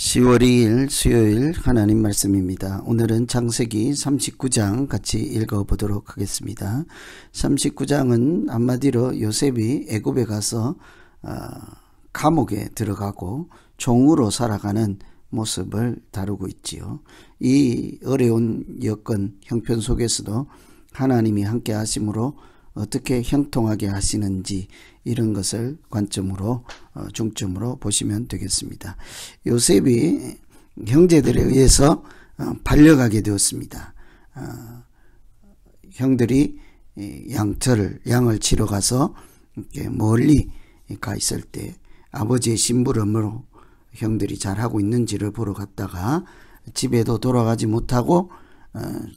10월 2일 수요일 하나님 말씀입니다. 오늘은 창세기 39장 같이 읽어보도록 하겠습니다. 39장은 한마디로 요셉이 애굽에 가서 감옥에 들어가고 종으로 살아가는 모습을 다루고 있지요. 이 어려운 여건 형편 속에서도 하나님이 함께 하심으로 어떻게 형통하게 하시는지 이런 것을 관점으로 중점으로 보시면 되겠습니다. 요셉이 형제들에 의해서 팔려가게 되었습니다. 형들이 양을 치러 가서 멀리 가 있을 때 아버지의 심부름으로 형들이 잘하고 있는지를 보러 갔다가 집에도 돌아가지 못하고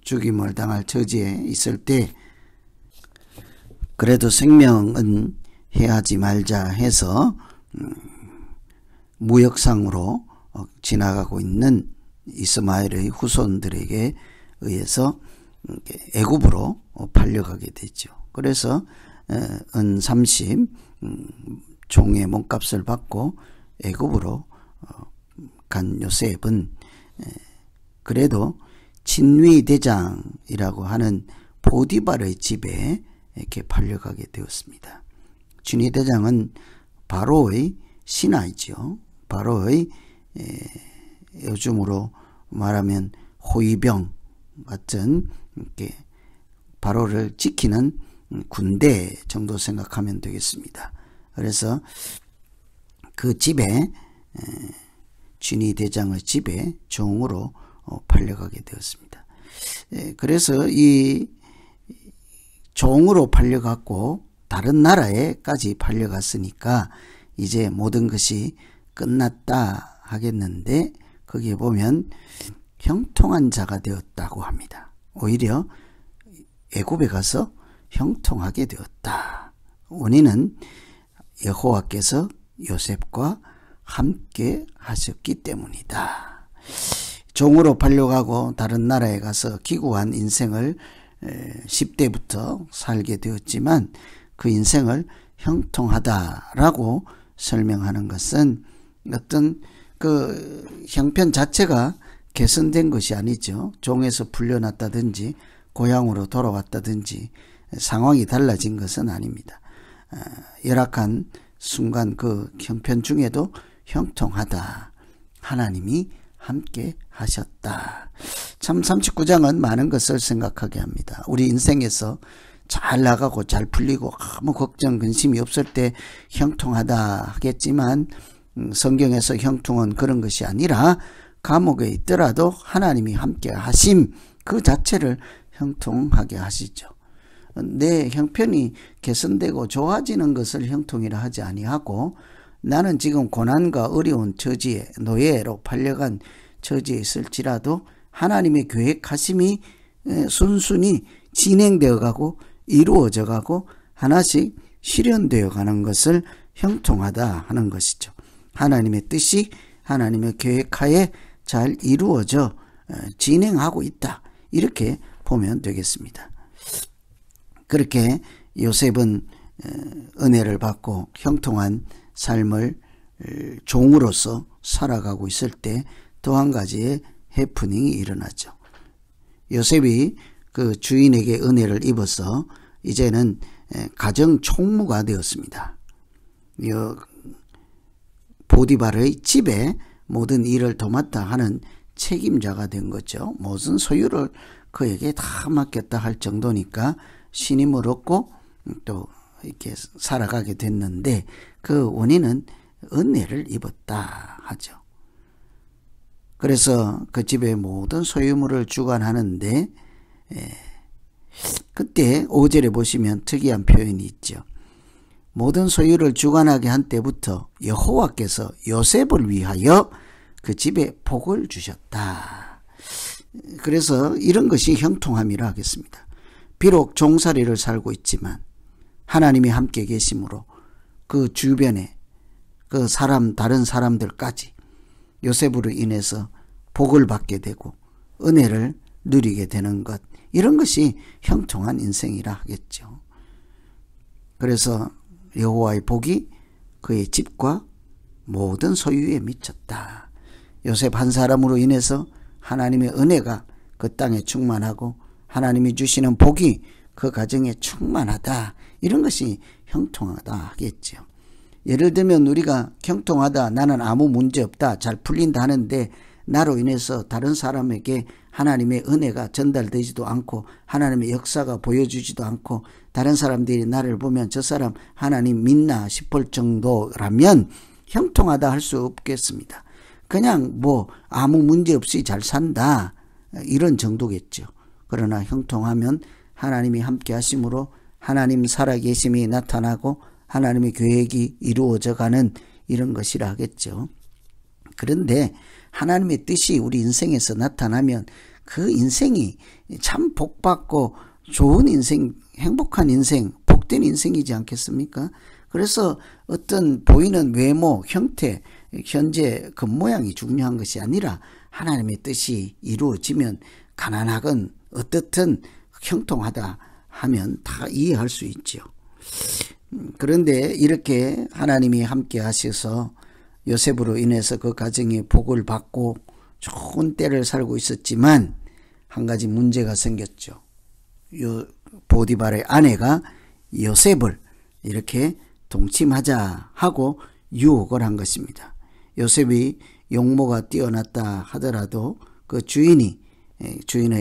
죽임을 당할 처지에 있을 때 그래도 생명은 해하지 말자 해서 무역상으로 지나가고 있는 이스마엘의 후손들에게 의해서 애굽으로 팔려가게 되죠. 그래서 은 30 종의 몸값을 받고 애굽으로 간 요셉은 그래도 친위대장이라고 하는 보디발의 집에 이렇게 팔려가게 되었습니다. 친위대장은 바로의 신하이죠. 바로의 요즘으로 말하면 호위병 같은 이렇게 바로를 지키는 군대 정도 생각하면 되겠습니다. 그래서 그 집에 친위대장의 집에 종으로 팔려가게 되었습니다. 그래서 이 종으로 팔려갔고 다른 나라에까지 팔려갔으니까 이제 모든 것이 끝났다 하겠는데 거기에 보면 형통한 자가 되었다고 합니다. 오히려 애굽에 가서 형통하게 되었다. 원인은 여호와께서 요셉과 함께 하셨기 때문이다. 종으로 팔려가고 다른 나라에 가서 기구한 인생을 10대부터 살게 되었지만 그 인생을 형통하다라고 설명하는 것은 어떤 그 형편 자체가 개선된 것이 아니죠. 종에서 풀려났다든지 고향으로 돌아왔다든지 상황이 달라진 것은 아닙니다. 열악한 순간 그 형편 중에도 형통하다. 하나님이 함께 하셨다. 참 39장은 많은 것을 생각하게 합니다. 우리 인생에서 잘 나가고 잘 풀리고 아무 걱정 근심이 없을 때 형통하다 하겠지만 성경에서 형통은 그런 것이 아니라 감옥에 있더라도 하나님이 함께 하심 그 자체를 형통하게 하시죠. 내 형편이 개선되고 좋아지는 것을 형통이라 하지 아니하고 나는 지금 고난과 어려운 처지에 노예로 팔려간 처지에 있을지라도 하나님의 계획하심이 순순히 진행되어 가고 이루어져 가고 하나씩 실현되어 가는 것을 형통하다 하는 것이죠. 하나님의 뜻이 하나님의 계획하에 잘 이루어져 진행하고 있다. 이렇게 보면 되겠습니다. 그렇게 요셉은 은혜를 받고 형통한 삶을 종으로서 살아가고 있을 때 또 한 가지의 해프닝이 일어나죠. 요셉이 그 주인에게 은혜를 입어서 이제는 가정 총무가 되었습니다. 보디발의 집에 모든 일을 도맡아 하는 책임자가 된 거죠. 모든 소유를 그에게 다 맡겼다 할 정도니까 신임을 얻고 또 이렇게 살아가게 됐는데 그 원인은 은혜를 입었다 하죠. 그래서 그 집의 모든 소유물을 주관하는데 그때 5절에 보시면 특이한 표현이 있죠. 모든 소유를 주관하게 한 때부터 여호와께서 요셉을 위하여 그 집에 복을 주셨다. 그래서 이런 것이 형통함이라 하겠습니다. 비록 종살이를 살고 있지만 하나님이 함께 계심으로 그 주변에 그 다른 사람들까지 요셉으로 인해서 복을 받게 되고 은혜를 누리게 되는 것, 이런 것이 형통한 인생이라 하겠죠. 그래서 여호와의 복이 그의 집과 모든 소유에 미쳤다. 요셉 한 사람으로 인해서 하나님의 은혜가 그 땅에 충만하고 하나님이 주시는 복이 그 가정에 충만하다. 이런 것이 형통하다 하겠죠. 예를 들면 우리가 형통하다, 나는 아무 문제 없다, 잘 풀린다 하는데 나로 인해서 다른 사람에게 하나님의 은혜가 전달되지도 않고 하나님의 역사가 보여주지도 않고 다른 사람들이 나를 보면 저 사람 하나님 믿나 싶을 정도라면 형통하다 할 수 없겠습니다. 그냥 뭐 아무 문제 없이 잘 산다, 이런 정도겠죠. 그러나 형통하면 하나님이 함께 하심으로 하나님 살아계심이 나타나고 하나님의 계획이 이루어져 가는 이런 것이라 하겠죠. 그런데 하나님의 뜻이 우리 인생에서 나타나면 그 인생이 참 복받고 좋은 인생, 행복한 인생, 복된 인생이지 않겠습니까? 그래서 어떤 보이는 외모, 형태, 현재 겉모양이 중요한 것이 아니라 하나님의 뜻이 이루어지면 가난하건 어떻든 형통하다 하면 다 이해할 수 있죠. 그런데 이렇게 하나님이 함께 하셔서 요셉으로 인해서 그 가정이 복을 받고 좋은 때를 살고 있었지만 한 가지 문제가 생겼죠. 보디발의 아내가 요셉을 이렇게 동침하자 하고 유혹을 한 것입니다. 요셉이 용모가 뛰어났다 하더라도 그 주인의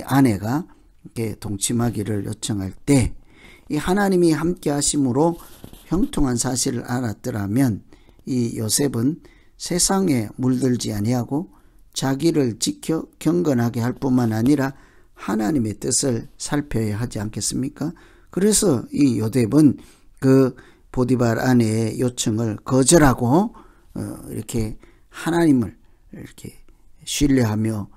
아내가 이렇게 동침하기를 요청할 때 이 하나님이 함께 하심으로 형통한 사실을 알았더라면 이 요셉은 세상에 물들지 아니하고 자기를 지켜 경건하게 할 뿐만 아니라 하나님의 뜻을 살펴야 하지 않겠습니까? 그래서 이 요셉은 그 보디발 아내의 요청을 거절하고 이렇게 하나님을 이렇게 신뢰하며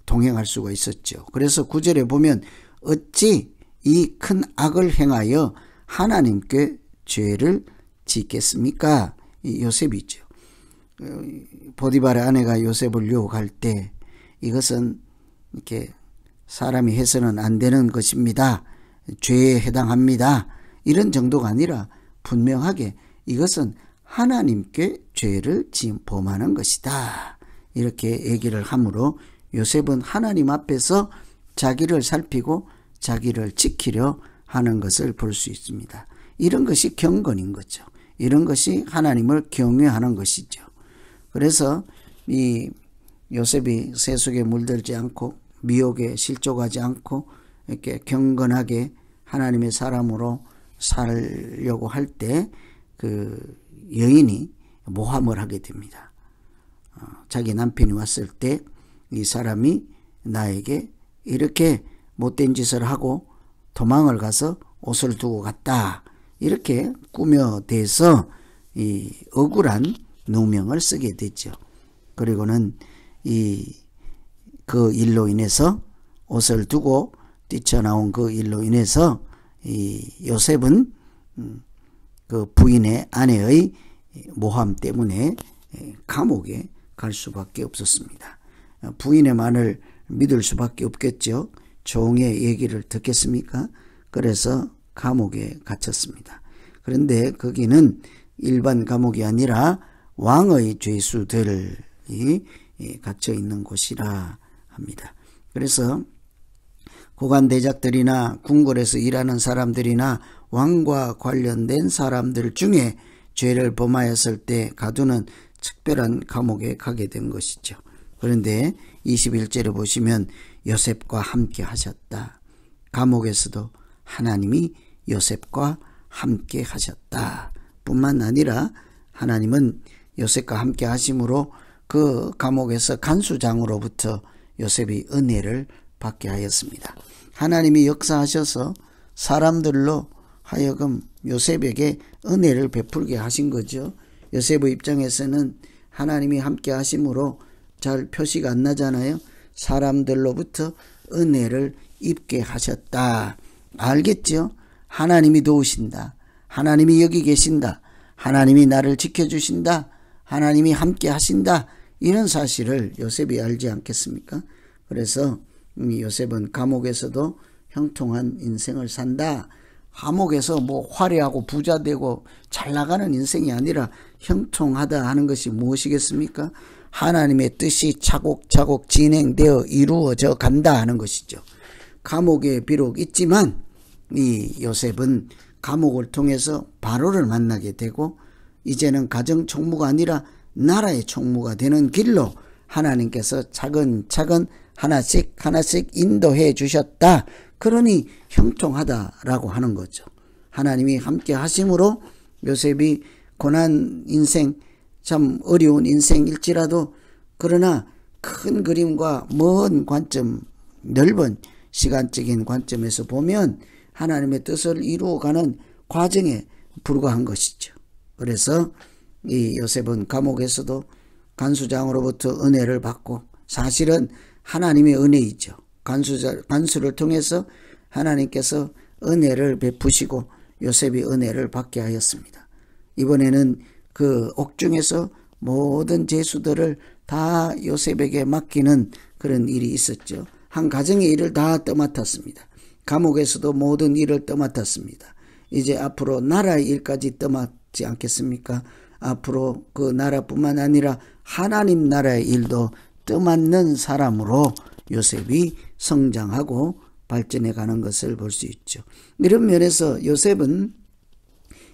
동행할 수가 있었죠. 그래서 9절에 보면 어찌 이 큰 악을 행하여 하나님께 죄를 짓겠습니까? 이 요셉이죠. 보디발의 아내가 요셉을 유혹할 때 이것은 이렇게 사람이 해서는 안 되는 것입니다. 죄에 해당합니다. 이런 정도가 아니라 분명하게 이것은 하나님께 죄를 범하는 것이다. 이렇게 얘기를 하므로 요셉은 하나님 앞에서 자기를 살피고 자기를 지키려 하는 것을 볼 수 있습니다. 이런 것이 경건인 거죠. 이런 것이 하나님을 경외하는 것이죠. 그래서 이 요셉이 세속에 물들지 않고 미혹에 실족하지 않고 이렇게 경건하게 하나님의 사람으로 살려고 할 때 그 여인이 모함을 하게 됩니다. 자기 남편이 왔을 때 이 사람이 나에게 이렇게 못된 짓을 하고 도망을 가서 옷을 두고 갔다, 이렇게 꾸며대서 이 억울한 누명을 쓰게 되죠. 그리고는 그 일로 인해서 옷을 두고 뛰쳐나온 그 일로 인해서 이 요셉은 그 부인의 아내의 모함 때문에 감옥에 갈 수밖에 없었습니다. 부인의 말을 믿을 수밖에 없겠죠. 종의 얘기를 듣겠습니까? 그래서 감옥에 갇혔습니다. 그런데 거기는 일반 감옥이 아니라 왕의 죄수들이 갇혀 있는 곳이라 합니다. 그래서 고관대작들이나 궁궐에서 일하는 사람들이나 왕과 관련된 사람들 중에 죄를 범하였을 때 가두는 특별한 감옥에 가게 된 것이죠. 그런데 21절에 보시면 요셉과 함께 하셨다. 감옥에서도 하나님이 요셉과 함께 하셨다. 뿐만 아니라 하나님은 요셉과 함께 하심으로 그 감옥에서 간수장으로부터 요셉이 은혜를 받게 하였습니다. 하나님이 역사하셔서 사람들로 하여금 요셉에게 은혜를 베풀게 하신 거죠. 요셉의 입장에서는 하나님이 함께 하심으로 잘 표시가 안 나잖아요. 사람들로부터 은혜를 입게 하셨다. 알겠죠? 하나님이 도우신다. 하나님이 여기 계신다. 하나님이 나를 지켜주신다. 하나님이 함께 하신다. 이런 사실을 요셉이 알지 않겠습니까? 그래서 요셉은 감옥에서도 형통한 인생을 산다. 감옥에서 뭐 화려하고 부자되고 잘 나가는 인생이 아니라 형통하다 하는 것이 무엇이겠습니까? 하나님의 뜻이 차곡차곡 진행되어 이루어져 간다 하는 것이죠. 감옥에 비록 있지만 이 요셉은 감옥을 통해서 바로를 만나게 되고 이제는 가정 총무가 아니라 나라의 총무가 되는 길로 하나님께서 차근차근 하나씩 인도해 주셨다. 그러니 형통하다라고 하는 거죠. 하나님이 함께 하심으로 요셉이 고난 인생, 참 어려운 인생일지라도 그러나 큰 그림과 먼 관점, 넓은 시간적인 관점에서 보면 하나님의 뜻을 이루어가는 과정에 불과한 것이죠. 그래서 이 요셉은 감옥에서도 간수장으로부터 은혜를 받고, 사실은 하나님의 은혜이죠. 간수를 통해서 하나님께서 은혜를 베푸시고 요셉이 은혜를 받게 하였습니다. 이번에는 그 옥중에서 모든 죄수들을 다 요셉에게 맡기는 그런 일이 있었죠. 한 가정의 일을 다 떠맡았습니다. 감옥에서도 모든 일을 떠맡았습니다. 이제 앞으로 나라의 일까지 떠맡지 않겠습니까? 앞으로 그 나라뿐만 아니라 하나님 나라의 일도 떠맡는 사람으로 요셉이 성장하고 발전해 가는 것을 볼 수 있죠. 이런 면에서 요셉은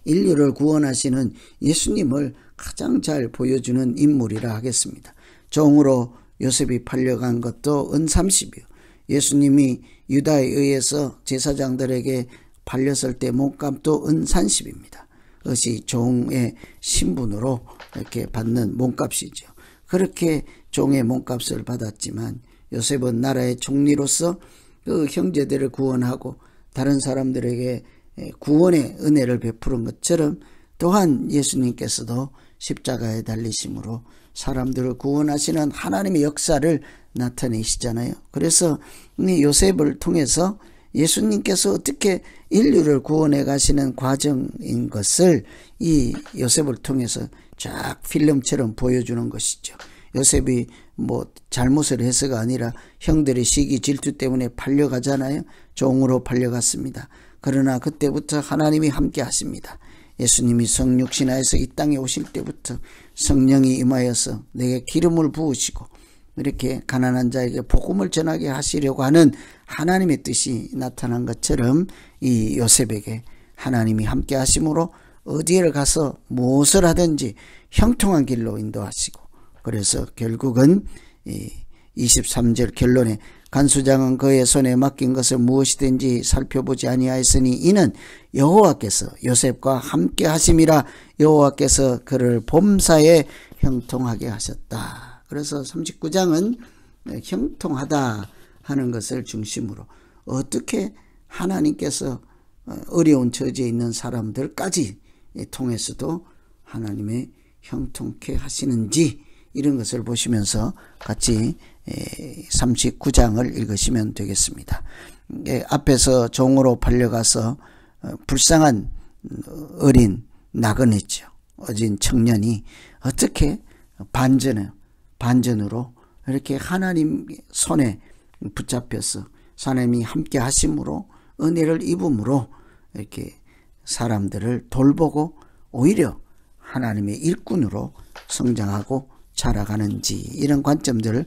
인류를 구원하시는 예수님을 가장 잘 보여주는 인물이라 하겠습니다. 종으로 요셉이 팔려간 것도 은 30이요. 예수님이 유다에 의해서 제사장들에게 팔렸을 때 몸값도 은 30입니다. 그것이 종의 신분으로 이렇게 받는 몸값이죠. 그렇게 종의 몸값을 받았지만 요셉은 나라의 총리로서 그 형제들을 구원하고 다른 사람들에게 구원의 은혜를 베푸는 것처럼 또한 예수님께서도 십자가에 달리심으로 사람들을 구원하시는 하나님의 역사를 나타내시잖아요. 그래서 이 요셉을 통해서 예수님께서 어떻게 인류를 구원해 가시는 과정인 것을 이 요셉을 통해서 쫙 필름처럼 보여주는 것이죠. 요셉이 뭐 잘못을 해서가 아니라 형들의 시기 질투 때문에 팔려가잖아요. 종으로 팔려갔습니다. 그러나 그때부터 하나님이 함께 하십니다. 예수님이 성육신하여서 이 땅에 오실 때부터 성령이 임하여서 내게 기름을 부으시고 이렇게 가난한 자에게 복음을 전하게 하시려고 하는 하나님의 뜻이 나타난 것처럼 이 요셉에게 하나님이 함께 하심으로 어디를 가서 무엇을 하든지 형통한 길로 인도하시고, 그래서 결국은 23절 결론에 간수장은 그의 손에 맡긴 것을 무엇이든지 살펴보지 아니하였으니 이는 여호와께서 요셉과 함께 하심이라. 여호와께서 그를 범사에 형통하게 하셨다. 그래서 39장은 형통하다 하는 것을 중심으로 어떻게 하나님께서 어려운 처지에 있는 사람들까지 통해서도 하나님의 형통케 하시는지 이런 것을 보시면서 같이 39장을 읽으시면 되겠습니다. 앞에서 종으로 팔려가서 불쌍한 어린 나그네죠. 어진 청년이 어떻게 반전으로 이렇게 하나님 손에 붙잡혀서 하나님이 함께 하심으로 은혜를 입음으로 이렇게 사람들을 돌보고 오히려 하나님의 일꾼으로 성장하고 자라가는지 이런 관점들을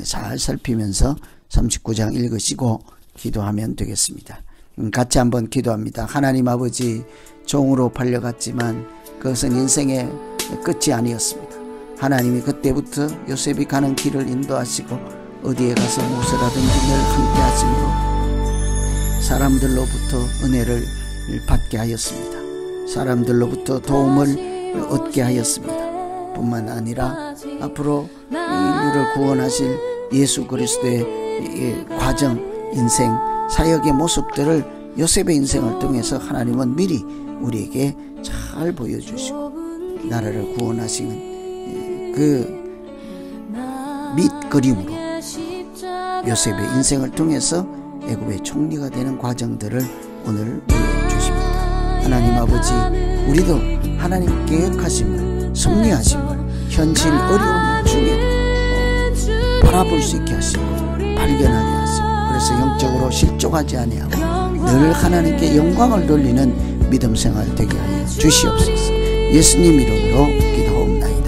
잘 살피면서 39장 읽으시고 기도하면 되겠습니다. 같이 한번 기도합니다. 하나님 아버지, 종으로 팔려갔지만 그것은 인생의 끝이 아니었습니다. 하나님이 그때부터 요셉이 가는 길을 인도하시고 어디에 가서 무엇을 하든지 늘 함께 하심으로 사람들로부터 은혜를 받게 하였습니다. 사람들로부터 도움을 얻게 하였습니다. 뿐만 아니라 앞으로 인류를 구원하실 예수 그리스도의 과정, 인생, 사역의 모습들을 요셉의 인생을 통해서 하나님은 미리 우리에게 잘 보여주시고 나라를 구원하시는 그 밑그림으로 요셉의 인생을 통해서 애굽의 총리가 되는 과정들을 오늘 보여주십니다. 하나님 아버지, 우리도 하나님 계획하심을, 섭리하심을 현실 어려운 중에도 바라볼 수 있게 하시고 발견하게 하시고, 그래서 영적으로 실족하지 아니하고 늘 하나님께 영광을 돌리는 믿음 생활 되게 하여 주시옵소서. 예수님 이름으로 기도하옵나이다.